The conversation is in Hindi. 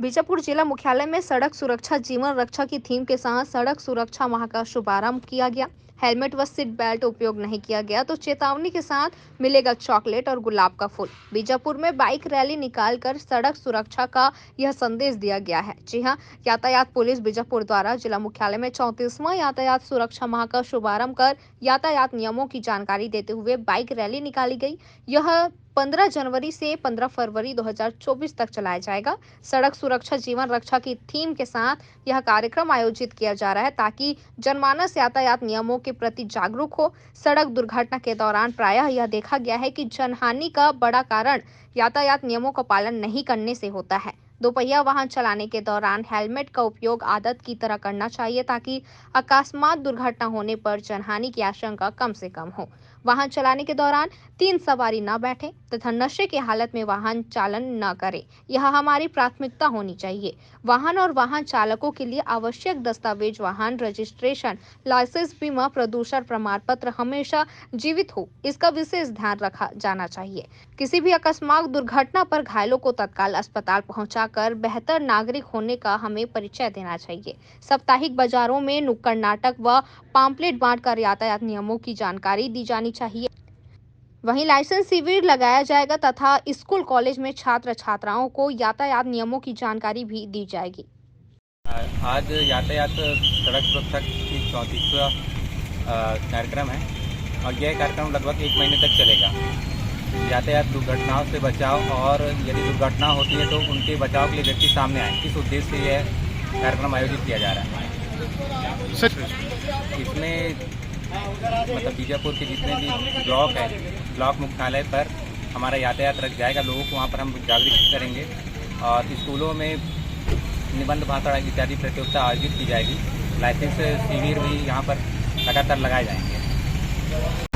बीजापुर जिला मुख्यालय में सड़क सुरक्षा जीवन रक्षा की थीम के साथ सड़क सुरक्षा माह का शुभारंभ किया गया। हेलमेट व सीट बेल्ट उपयोग नहीं किया गया तो चेतावनी के साथ मिलेगा चॉकलेट और गुलाब का फूल। बीजापुर में बाइक रैली निकालकर सड़क सुरक्षा का यह संदेश दिया गया है। जी हां, यातायात पुलिस बीजापुर द्वारा जिला मुख्यालय में 34वां यातायात सुरक्षा माह का शुभारंभ कर यातायात नियमों की जानकारी देते हुए बाइक रैली निकाली गई। यह 15 जनवरी से 15 फरवरी 2024 तक चलाया जाएगा। सड़क सुरक्षा जीवन रक्षा की थीम के साथ यह कार्यक्रम आयोजित किया जा रहा है ताकि जनमानस यातायात नियमों के प्रति जागरूक हो। सड़क दुर्घटना के दौरान प्रायः यह देखा गया है कि जनहानि का बड़ा कारण यातायात नियमों का पालन नहीं करने से होता है। दोपहिया वाहन चलाने के दौरान हेलमेट का उपयोग आदत की तरह करना चाहिए ताकि अकस्मात दुर्घटना होने पर जनहानि की आशंका कम से कम हो। वाहन चलाने के दौरान 3 सवारी न बैठे तथा नशे की हालत में वाहन चालन न करें। यह हमारी प्राथमिकता होनी चाहिए। वाहन और वाहन चालकों के लिए आवश्यक दस्तावेज वाहन रजिस्ट्रेशन, लाइसेंस, बीमा, प्रदूषण प्रमाण पत्र हमेशा जीवित हो, इसका विशेष ध्यान रखा जाना चाहिए। किसी भी अकस्मात दुर्घटना पर घायलों को तत्काल अस्पताल पहुंचाकर बेहतर नागरिक होने का हमें परिचय देना चाहिए। साप्ताहिक बाजारों में नुक्कड़ नाटक व पाम्पलेट बांटकर यातायात नियमों की जानकारी दी जानी चाहिए। वहीं लाइसेंस शिविर लगाया जाएगा तथा स्कूल कॉलेज में छात्र छात्राओं को यातायात नियमों की जानकारी भी दी जाएगी। आज यातायात सड़क सुरक्षा की 34वां कार्यक्रम है और यह कार्यक्रम लगभग 1 महीने तक चलेगा। यातायात दुर्घटनाओं से बचाव और यदि दुर्घटना होती है तो उनके बचाव के लिए व्यक्ति सामने आए, इस उद्देश्य से यह कार्यक्रम आयोजित किया जा रहा है। इसमें मतलब बीजापुर के जितने भी ब्लॉक है, ब्लॉक मुख्यालय पर हमारा यातायात रख जाएगा। लोगों को वहाँ पर हम जागरूक करेंगे और स्कूलों में निबंध भाषण इत्यादि प्रतियोगिता आयोजित की जाएगी। लाइसेंस शिविर भी यहाँ पर लगातार लगाए जाएंगे।